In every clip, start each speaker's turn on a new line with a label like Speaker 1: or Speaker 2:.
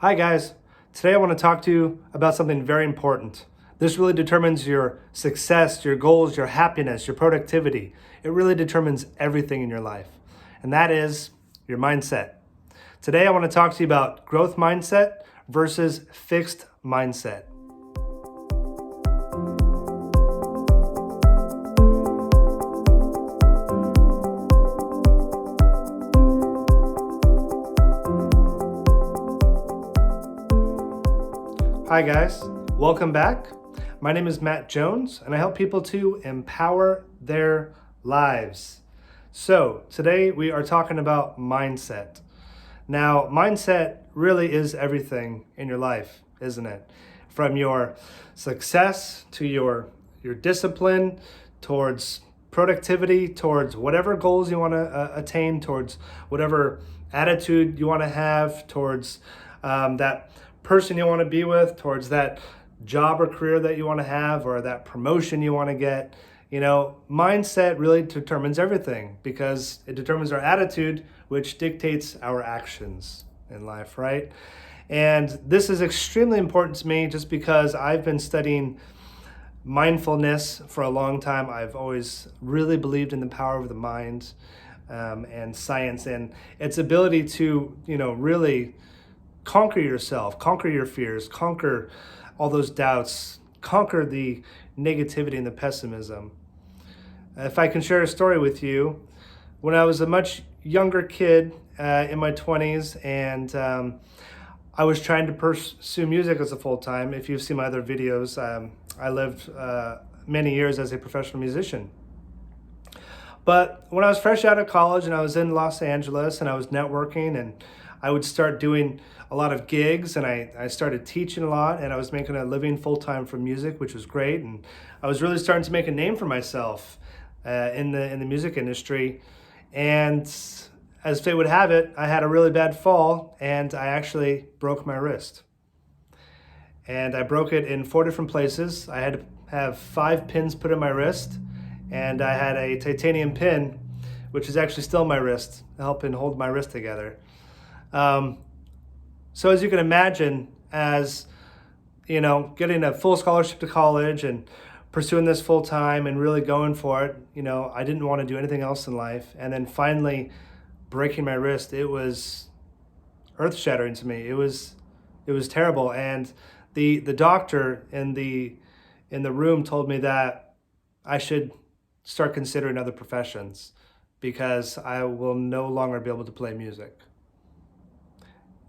Speaker 1: Hi guys, today I want to talk to you about something very important. This really determines your success, your goals, your happiness, your productivity. It really determines everything in your life, and that is your mindset. Today I want to talk to you about growth mindset versus fixed mindset. Hi guys, welcome back. My name is Matt Jones and I help people to empower their lives. So today we are talking about mindset. Now, mindset really is everything in your life, isn't it? From your success to your discipline, towards productivity, towards whatever goals you want to attain, towards whatever attitude you want to have, towards that person you want to be with, towards that job or career that you want to have, or that promotion you want to get. You know, mindset really determines everything because it determines our attitude, which dictates our actions in life, right? And this is extremely important to me just because I've been studying mindfulness for a long time. I've always really believed in the power of the mind and science and its ability to, really conquer yourself, conquer your fears, conquer all those doubts, conquer the negativity and the pessimism. If I can share a story with you, when I was a much younger kid in my 20s and I was trying to pursue music as a full-time. If you've seen my other videos, I lived many years as a professional musician. But when I was fresh out of college and I was in Los Angeles and I was networking and I would start doing a lot of gigs and I started teaching a lot and I was making a living full-time from music, which was great. And I was really starting to make a name for myself in the music industry. And as fate would have it, I had a really bad fall and I actually broke my wrist. And I broke it in 4 different places. I had to have 5 pins put in my wrist and I had a titanium pin, which is actually still in my wrist, helping hold my wrist together. So as you can imagine, as getting a full scholarship to college and pursuing this full time and really going for it, I didn't want to do anything else in life. And then finally breaking my wrist, it was earth shattering to me. It was terrible. And the doctor in the room told me that I should start considering other professions because I will no longer be able to play music.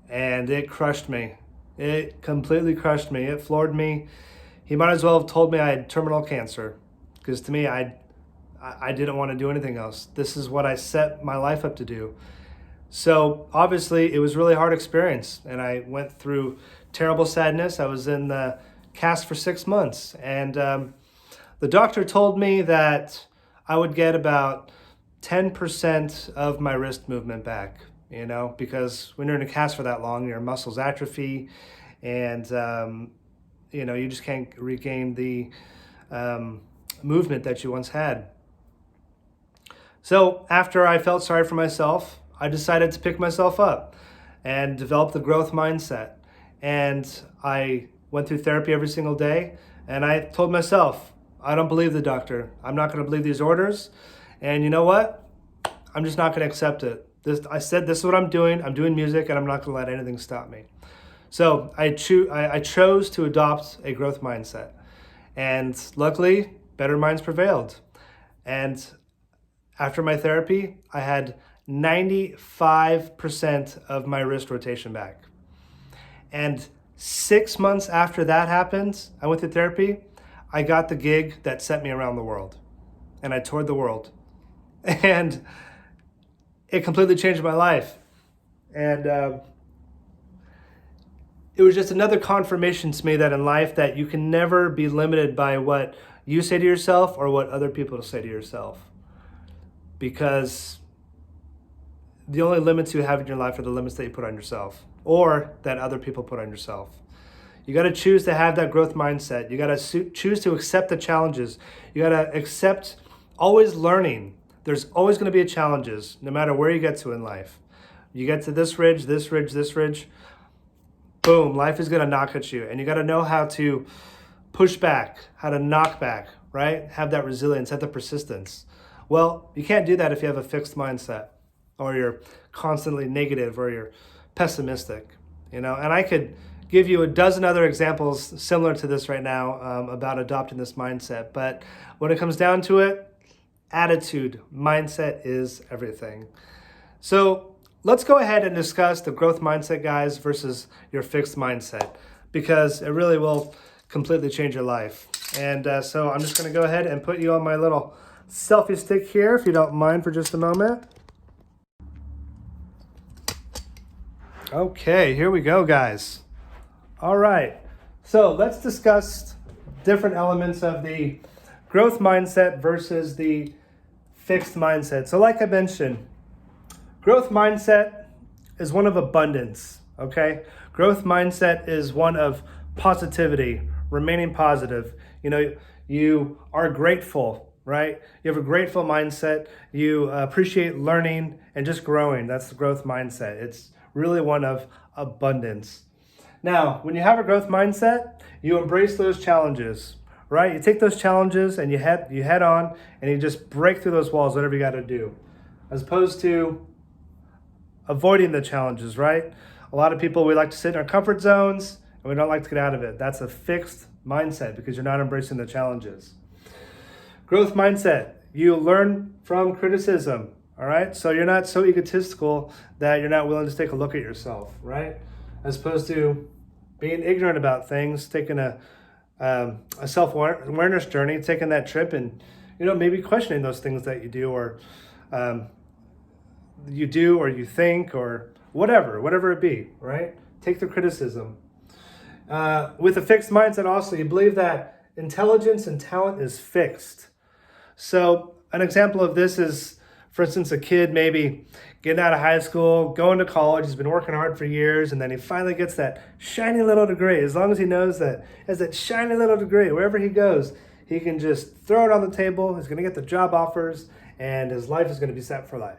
Speaker 1: And it crushed me. It completely crushed me. It floored me. He might as well have told me I had terminal cancer, because to me, I didn't want to do anything else. This is what I set my life up to do. So obviously, it was a really hard experience, and I went through terrible sadness. I was in the cast for 6 months, and the doctor told me that I would get about 10% of my wrist movement back. Because when you're in a cast for that long, your muscles atrophy and, you just can't regain the movement that you once had. So after I felt sorry for myself, I decided to pick myself up and develop the growth mindset. And I went through therapy every single day. And I told myself, I don't believe the doctor. I'm not going to believe these orders. And you know what? I'm just not going to accept it. I said, this is what I'm doing. I'm doing music and I'm not going to let anything stop me. So I chose to adopt a growth mindset. And luckily, better minds prevailed. And after my therapy, I had 95% of my wrist rotation back. And 6 months after that happened, I went to therapy. I got the gig that sent me around the world. And I toured the world. And it completely changed my life. And it was just another confirmation to me that in life that you can never be limited by what you say to yourself or what other people say to yourself. Because the only limits you have in your life are the limits that you put on yourself or that other people put on yourself. You got to choose to have that growth mindset. You got to choose to accept the challenges. You got to accept always learning. There's always going to be challenges, no matter where you get to in life. You get to this ridge, this ridge, this ridge. boom, life is going to knock at you. And you got to know how to push back, how to knock back, right? Have that resilience, have the persistence. Well, you can't do that if you have a fixed mindset, or you're constantly negative, or you're pessimistic, And I could give you a dozen other examples similar to this right now about adopting this mindset. But when it comes down to it, attitude, mindset is everything. So let's go ahead and discuss the growth mindset, guys, versus your fixed mindset, because it really will completely change your life. And so I'm just going to go ahead and put you on my little selfie stick here, if you don't mind, for just a moment. Okay, here we go, guys. All right, so let's discuss different elements of the growth mindset versus the fixed mindset. So like I mentioned, growth mindset is one of abundance, okay? Growth mindset is one of positivity, remaining positive. You are grateful, right? You have a grateful mindset. You appreciate learning and just growing. That's the growth mindset. It's really one of abundance. Now, when you have a growth mindset, you embrace those challenges, right? You take those challenges and you head on, and you just break through those walls, whatever you got to do, as opposed to avoiding the challenges, right? A lot of people, we like to sit in our comfort zones and we don't like to get out of it. That's a fixed mindset because you're not embracing the challenges. Growth mindset, you learn from criticism, all right? So you're not so egotistical that you're not willing to take a look at yourself, right? As opposed to being ignorant about things, taking a self-awareness journey, taking that trip and, maybe questioning those things that you do or you think or whatever it be, right? Take the criticism. With a fixed mindset also, you believe that intelligence and talent is fixed. So an example of this is, for instance, a kid maybe getting out of high school, going to college, he's been working hard for years, and then he finally gets that shiny little degree. As long as he knows that he has that shiny little degree, wherever he goes, he can just throw it on the table, he's going to get the job offers, and his life is going to be set for life.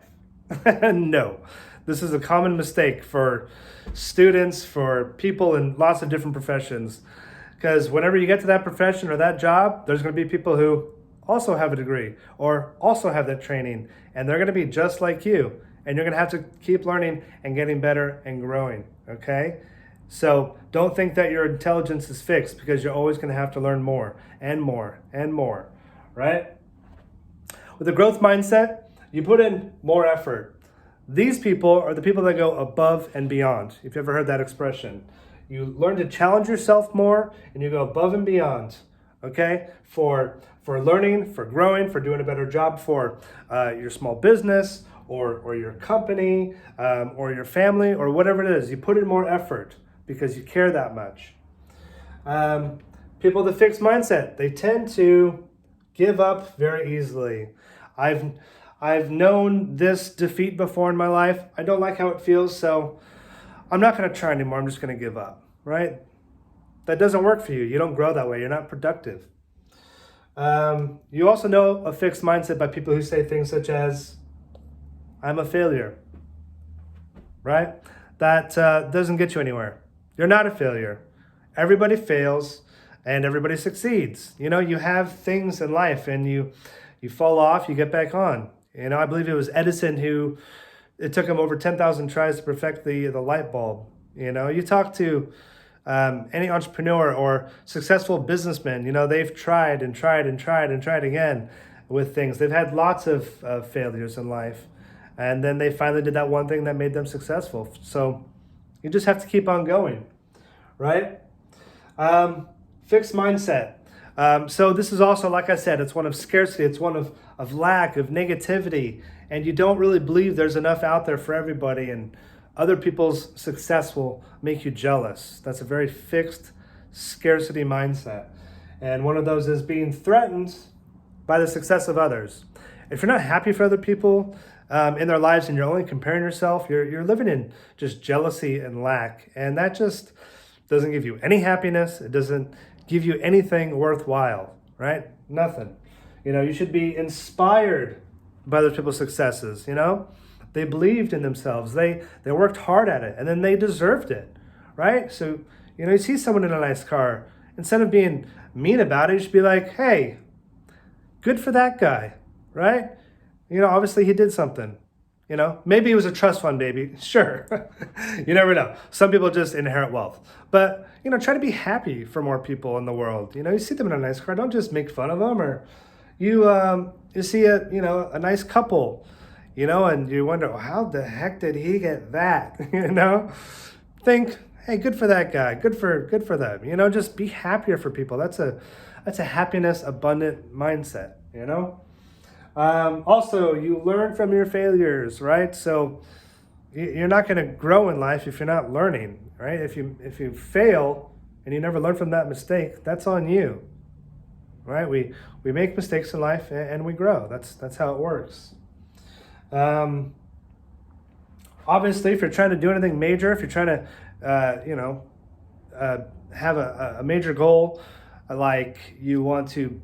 Speaker 1: No, this is a common mistake for students, for people in lots of different professions, because whenever you get to that profession or that job, there's going to be people who also have a degree or also have that training, and they're going to be just like you, and you're going to have to keep learning and getting better and growing, okay? So don't think that your intelligence is fixed, because you're always going to have to learn more and more and more, right? With a growth mindset, you put in more effort. These people are the people that go above and beyond. If you ever heard that expression, you learn to challenge yourself more and you go above and beyond, okay? For learning, for growing, for doing a better job for your small business or your company or your family or whatever it is. You put in more effort because you care that much. People with a fixed mindset, they tend to give up very easily. I've known this defeat before in my life. I don't like how it feels, so I'm not going to try anymore. I'm just going to give up, right? That doesn't work for you. You don't grow that way. You're not productive. You also know a fixed mindset by people who say things such as, I'm a failure, right? That doesn't get you anywhere. You're not a failure. Everybody fails and everybody succeeds. You have things in life and you fall off, you get back on. I believe it was Edison who, it took him over 10,000 tries to perfect the light bulb. You talk to any entrepreneur or successful businessman, they've tried and tried and tried and tried again with things. They've had lots of failures in life. And then they finally did that one thing that made them successful. So you just have to keep on going, right? Fixed mindset. So this is also, like I said, it's one of scarcity. It's one of lack, of negativity. And you don't really believe there's enough out there for everybody. And other people's success will make you jealous. That's a very fixed scarcity mindset. And one of those is being threatened by the success of others. If you're not happy for other people in their lives and you're only comparing yourself, you're living in just jealousy and lack. And that just doesn't give you any happiness. It doesn't give you anything worthwhile, right? Nothing. You should be inspired by other people's successes, They believed in themselves. They worked hard at it, and then they deserved it, right? So, you see someone in a nice car, instead of being mean about it, you should be like, hey, good for that guy, right? Obviously he did something. Maybe it was a trust fund baby. Sure. You never know. Some people just inherit wealth. But, try to be happy for more people in the world. You see them in a nice car, don't just make fun of them. Or you see a nice couple, and you wonder, well, how the heck did he get that? Think, hey, good for that guy. Good for them. Just be happier for people. That's a happiness abundant mindset, Also, you learn from your failures, right? So you're not going to grow in life if you're not learning, right? If you fail and you never learn from that mistake, that's on you, right? We make mistakes in life and we grow. That's how it works. Obviously, if you're trying to do anything major, if you're trying to, have a major goal, like you want to,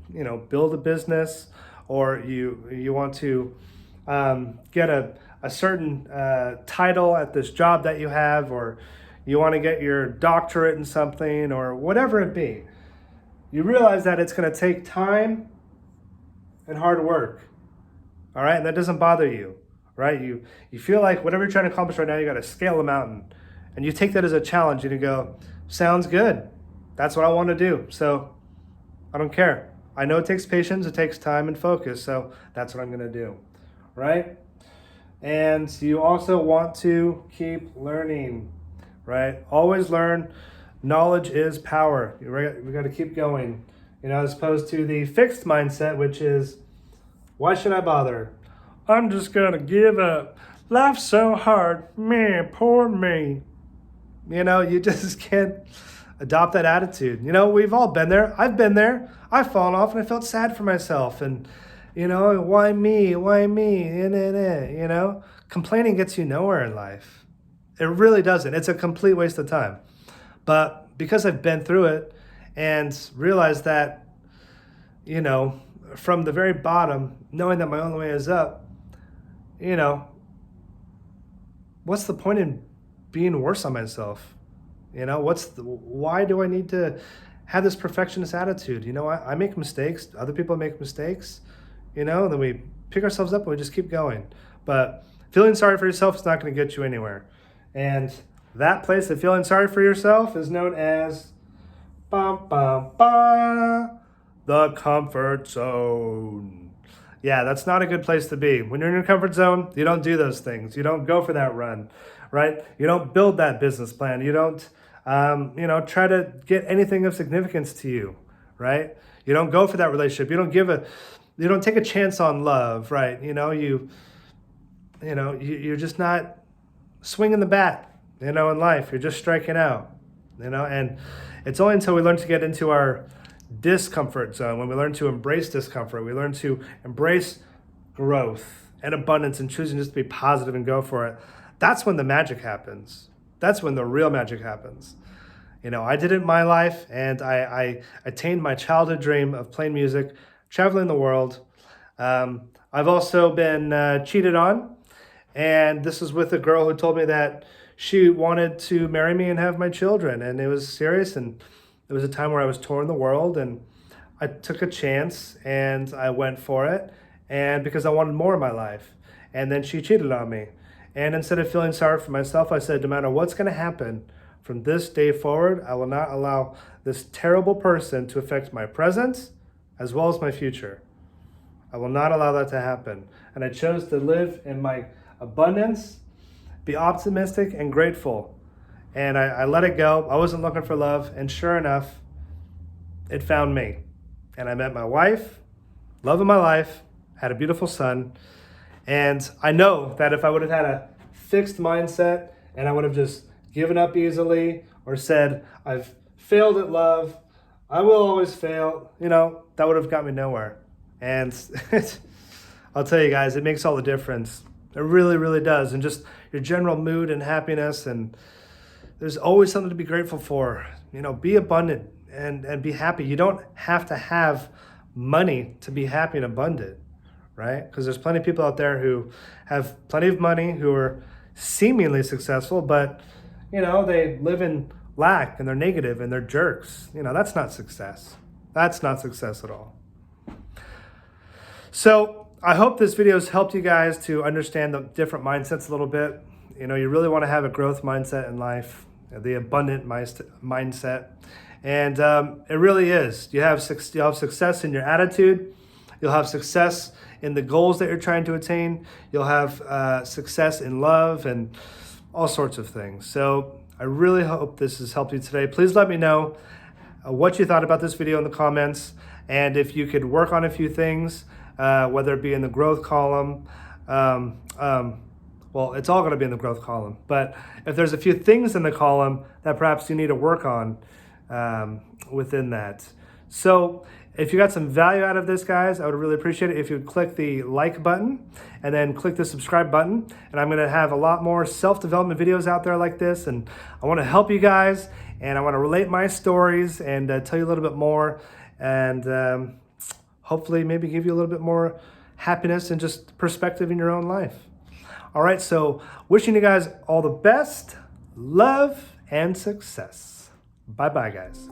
Speaker 1: build a business, or you want to get a certain title at this job that you have, or you want to get your doctorate in something, or whatever it be, you realize that it's going to take time and hard work. All right, and that doesn't bother you, right? You feel like whatever you're trying to accomplish right now, you got to scale a mountain, and you take that as a challenge, and you go, sounds good. That's what I want to do. So I don't care. I know it takes patience, it takes time and focus, so that's what I'm going to do, right? And you also want to keep learning, right? Always learn. Knowledge is power. We got to keep going, as opposed to the fixed mindset, which is, why should I bother? I'm just going to give up. Life's so hard. Me, poor me. You just can't adopt that attitude. We've all been there. I've been there. I've fallen off and I felt sad for myself. And, why me? Why me? Complaining gets you nowhere in life. It really doesn't. It's a complete waste of time. But because I've been through it and realized that, from the very bottom, knowing that my only way is up, what's the point in being worse on myself? Why do I need to have this perfectionist attitude? I make mistakes. Other people make mistakes. Then we pick ourselves up and we just keep going. But feeling sorry for yourself is not going to get you anywhere. And that place of feeling sorry for yourself is known as the comfort zone. Yeah, that's not a good place to be. When you're in your comfort zone, you don't do those things. You don't go for that run, right? You don't build that business plan. You don't, try to get anything of significance to you, right? You don't go for that relationship. You don't take a chance on love, right? You're just not swinging the bat, in life. You're just striking out, and it's only until we learn to get into our discomfort zone, when we learn to embrace discomfort, we learn to embrace growth and abundance and choosing just to be positive and go for it. That's when the magic happens. That's when the real magic happens. I did it in my life, and I attained my childhood dream of playing music, traveling the world. I've also been cheated on, and this was with a girl who told me that she wanted to marry me and have my children, and it was serious, and it was a time where I was touring the world, and I took a chance, and I went for it, and because I wanted more in my life, and then she cheated on me. And instead of feeling sorry for myself, I said, no matter what's going to happen from this day forward, I will not allow this terrible person to affect my present as well as my future. I will not allow that to happen. And I chose to live in my abundance, be optimistic and grateful. And I let it go. I wasn't looking for love. And sure enough, it found me. And I met my wife, love of my life, had a beautiful son. And I know that if I would have had a fixed mindset and I would have just given up easily or said, I've failed at love, I will always fail, that would have got me nowhere. And I'll tell you guys, it makes all the difference. It really, really does. And just your general mood and happiness, and there's always something to be grateful for. Be abundant and be happy. You don't have to have money to be happy and abundant, right? Because there's plenty of people out there who have plenty of money, who are seemingly successful, but they live in lack and they're negative and they're jerks. That's not success. That's not success at all. So I hope this video has helped you guys to understand the different mindsets a little bit. You really want to have a growth mindset in life, the abundant mindset. And it really is. You'll have success in your attitude. You'll have success in the goals that you're trying to attain. You'll have success in love and all sorts of things. So I really hope this has helped you today. Please let me know what you thought about this video in the comments. And if you could work on a few things, whether it be in the growth column, well, it's all going to be in the growth column. But if there's a few things in the column that perhaps you need to work on within that. So if you got some value out of this, guys, I would really appreciate it if you would click the like button and then click the subscribe button. And I'm going to have a lot more self-development videos out there like this. And I want to help you guys, and I want to relate my stories and tell you a little bit more, and hopefully maybe give you a little bit more happiness and just perspective in your own life. All right, so wishing you guys all the best, love, and success. Bye-bye, guys.